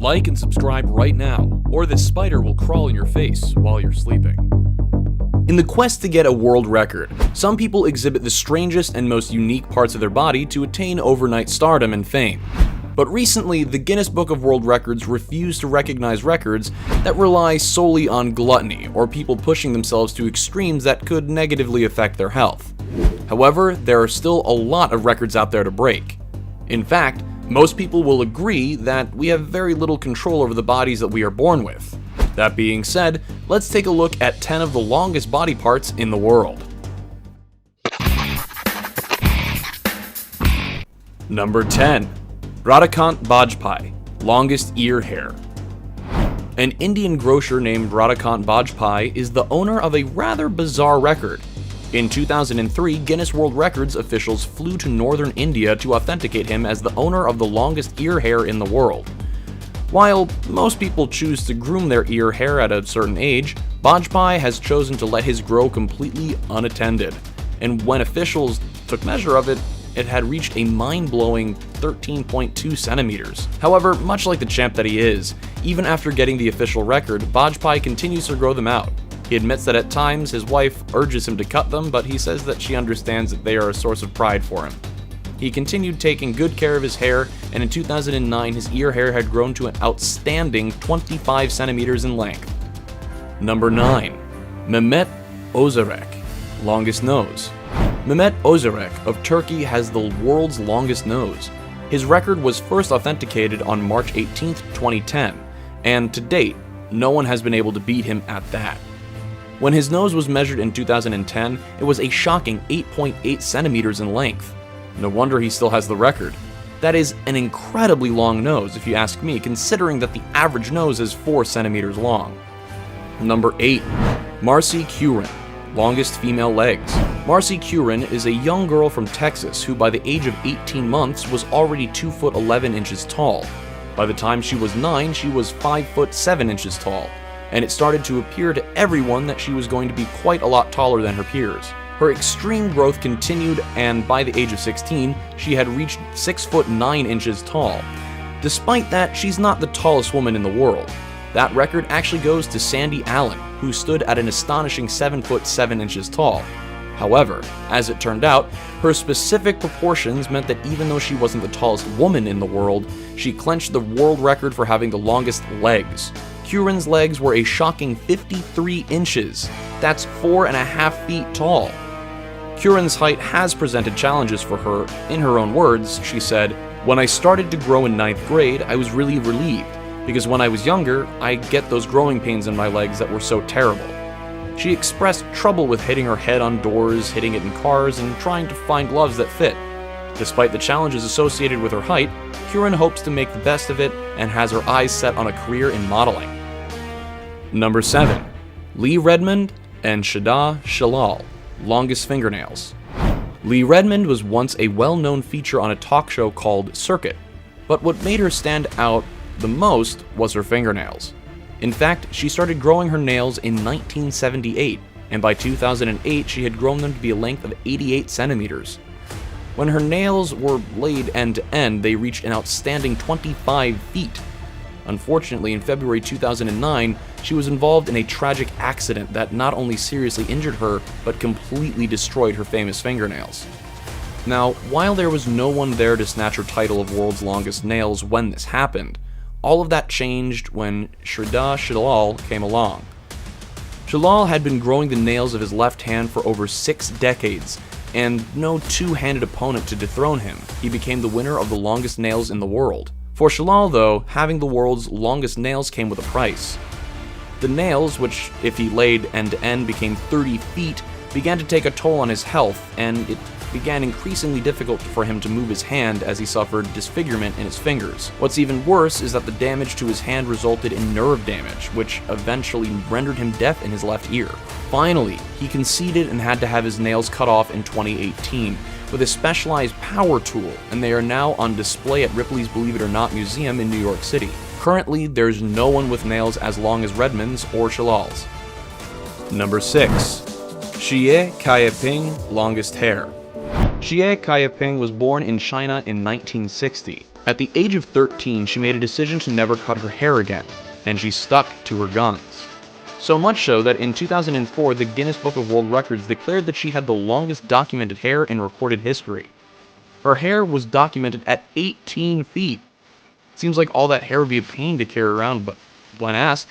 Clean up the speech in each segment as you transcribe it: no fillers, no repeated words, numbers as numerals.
Like and subscribe right now, or this spider will crawl in your face while you're sleeping. In the quest to get a world record, some people exhibit the strangest and most unique parts of their body to attain overnight stardom and fame. But recently, the Guinness Book of World Records refused to recognize records that rely solely on gluttony or people pushing themselves to extremes that could negatively affect their health. However, there are still a lot of records out there to break. In fact, most people will agree that we have very little control over the bodies that we are born with. That being said, let's take a look at 10 of the longest body parts in the world. Number 10. Radhakant Bajpai, longest ear hair. An Indian grocer named Radhakant Bajpai is the owner of a rather bizarre record. In 2003, Guinness World Records officials flew to northern India to authenticate him as the owner of the longest ear hair in the world. While most people choose to groom their ear hair at a certain age, Bajpai has chosen to let his grow completely unattended. And when officials took measure of it, it had reached a mind-blowing 13.2 centimeters. However, much like the champ that he is, even after getting the official record, Bajpai continues to grow them out. He admits that at times his wife urges him to cut them, but he says that she understands that they are a source of pride for him. He continued taking good care of his hair, and in 2009 his ear hair had grown to an outstanding 25 centimeters in length. Number 9. Mehmet Özerek, longest nose. Mehmet Özerek of Turkey has the world's longest nose. His record was first authenticated on March 18, 2010, and to date, no one has been able to beat him at that. When his nose was measured in 2010, it was a shocking 8.8 centimeters in length. No wonder he still has the record. That is an incredibly long nose if you ask me, considering that the average nose is 4 centimeters long. Number 8. Marcy Curran, longest female legs. Marcy Curran is a young girl from Texas who by the age of 18 months was already 2 foot 11 inches tall. By the time she was 9, she was 5 foot 7 inches tall, and it started to appear to everyone that she was going to be quite a lot taller than her peers. Her extreme growth continued, and by the age of 16, she had reached 6 foot 9 inches tall. Despite that, she's not the tallest woman in the world. That record actually goes to Sandy Allen, who stood at an astonishing 7 foot 7 inches tall. However, as it turned out, her specific proportions meant that even though she wasn't the tallest woman in the world, she clinched the world record for having the longest legs. Curran's legs were a shocking 53 inches. That's 4.5 feet tall. Curran's height has presented challenges for her. In her own words, she said, "When I started to grow in 9th grade, I was really relieved, because when I was younger, I get those growing pains in my legs that were so terrible." She expressed trouble with hitting her head on doors, hitting it in cars, and trying to find gloves that fit. Despite the challenges associated with her height, Curran hopes to make the best of it and has her eyes set on a career in modeling. Number 7. Lee Redmond and Shada Shalal, longest fingernails. Lee Redmond was once a well-known feature on a talk show called Circuit, but what made her stand out the most was her fingernails. In fact, she started growing her nails in 1978, and by 2008 she had grown them to be a length of 88 centimeters. When her nails were laid end to end, they reached an outstanding 25 feet. Unfortunately, in February 2009, she was involved in a tragic accident that not only seriously injured her, but completely destroyed her famous fingernails. Now, while there was no one there to snatch her title of world's longest nails when this happened, all of that changed when Shada Shalal came along. Shalal had been growing the nails of his left hand for over 6 decades, and no two-handed opponent to dethrone him. He became the winner of the longest nails in the world. For Shalal, though, having the world's longest nails came with a price. The nails, which if he laid end to end became 30 feet, began to take a toll on his health, and it began increasingly difficult for him to move his hand as he suffered disfigurement in his fingers. What's even worse is that the damage to his hand resulted in nerve damage, which eventually rendered him deaf in his left ear. Finally, he conceded and had to have his nails cut off in 2018 with a specialized power tool, and they are now on display at Ripley's Believe It or Not Museum in New York City. Currently, there's no one with nails as long as Redmond's or Shalal's. Number 6. Xie Kaiping, longest hair. Xie Kaiping was born in China in 1960. At the age of 13, she made a decision to never cut her hair again, and she stuck to her guns. So much so that in 2004, the Guinness Book of World Records declared that she had the longest documented hair in recorded history. Her hair was documented at 18 feet. Seems like all that hair would be a pain to carry around, but when asked,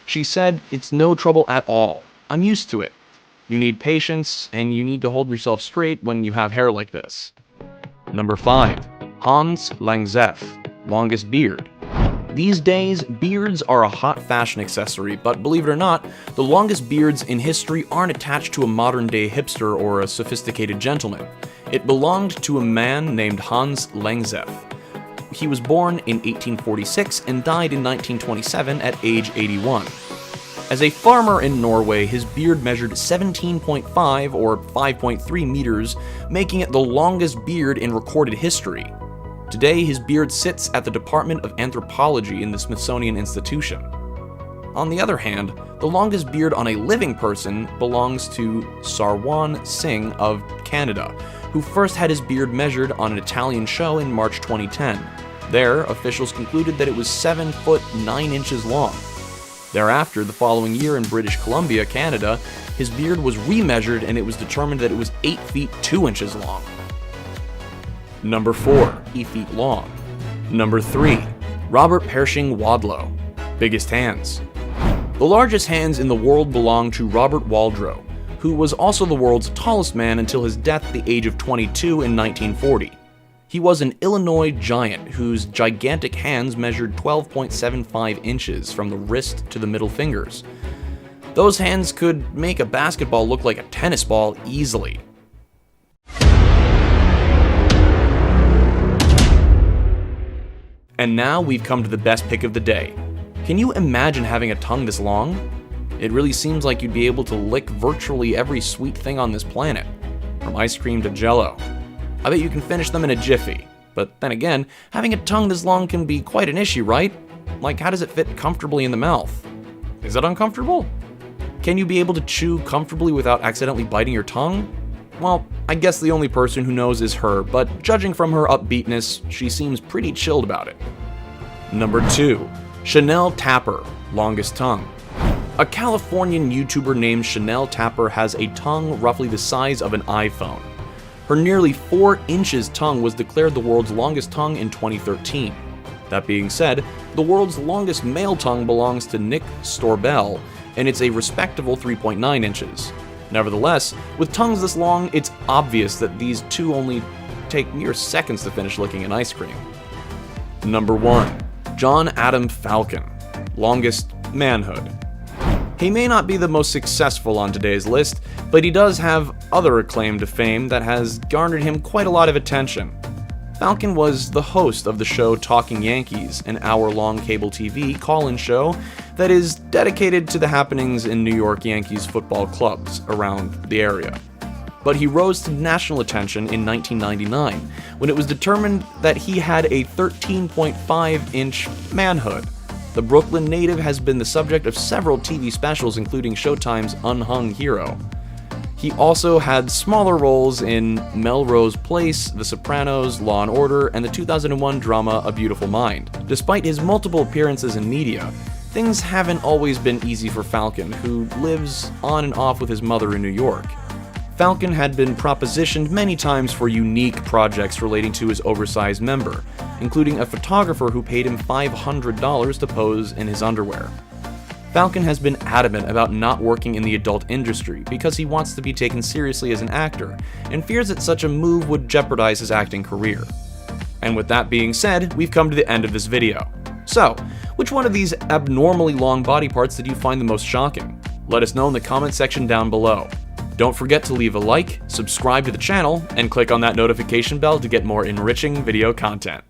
she said, "It's no trouble at all. I'm used to it. You need patience, and you need to hold yourself straight when you have hair like this." Number 5. Hans Langzeff, longest beard. These days, beards are a hot fashion accessory, but believe it or not, the longest beards in history aren't attached to a modern-day hipster or a sophisticated gentleman. It belonged to a man named Hans Langzeff. He was born in 1846 and died in 1927 at age 81. As a farmer in Norway, his beard measured 17.5 or 5.3 meters, making it the longest beard in recorded history. Today, his beard sits at the Department of Anthropology in the Smithsonian Institution. On the other hand, the longest beard on a living person belongs to Sarwan Singh of Canada, who first had his beard measured on an Italian show in March 2010. There, officials concluded that it was 7 foot 9 inches long. Thereafter, the following year in British Columbia, Canada, his beard was remeasured and it was determined that it was 8 feet 2 inches long. Number 4, 8 feet long. Number 3, Robert Pershing Wadlow, biggest hands. The largest hands in the world belong to Robert Waldrow, who was also the world's tallest man until his death at the age of 22 in 1940. He was an Illinois giant whose gigantic hands measured 12.75 inches from the wrist to the middle fingers. Those hands could make a basketball look like a tennis ball easily. And now we've come to the best pick of the day. Can you imagine having a tongue this long? It really seems like you'd be able to lick virtually every sweet thing on this planet, from ice cream to Jell-O. I bet you can finish them in a jiffy. But then again, having a tongue this long can be quite an issue, right? Like, how does it fit comfortably in the mouth? Is it uncomfortable? Can you be able to chew comfortably without accidentally biting your tongue? Well, I guess the only person who knows is her, but judging from her upbeatness, she seems pretty chilled about it. Number 2, Chanel Tapper, longest tongue. A Californian YouTuber named Chanel Tapper has a tongue roughly the size of an iPhone. Her nearly 4 inches tongue was declared the world's longest tongue in 2013. That being said, the world's longest male tongue belongs to Nick Storbell, and it's a respectable 3.9 inches. Nevertheless, with tongues this long, it's obvious that these two only take mere seconds to finish licking an ice cream. Number 1, John Adam Falcon, longest manhood. He may not be the most successful on today's list, but he does have other acclaim to fame that has garnered him quite a lot of attention. Falcon was the host of the show Talking Yankees, an hour-long cable TV call-in show that is dedicated to the happenings in New York Yankees football clubs around the area. But he rose to national attention in 1999, when it was determined that he had a 13.5-inch manhood. The Brooklyn native has been the subject of several TV specials, including Showtime's Unhung Hero. He also had smaller roles in Melrose Place, The Sopranos, Law and Order, and the 2001 drama A Beautiful Mind. Despite his multiple appearances in media, things haven't always been easy for Falcon, who lives on and off with his mother in New York. Falcon had been propositioned many times for unique projects relating to his oversized member, including a photographer who paid him $500 to pose in his underwear. Falcon has been adamant about not working in the adult industry because he wants to be taken seriously as an actor, and fears that such a move would jeopardize his acting career. And with that being said, we've come to the end of this video. So, which one of these abnormally long body parts did you find the most shocking? Let us know in the comment section down below. Don't forget to leave a like, subscribe to the channel, and click on that notification bell to get more enriching video content.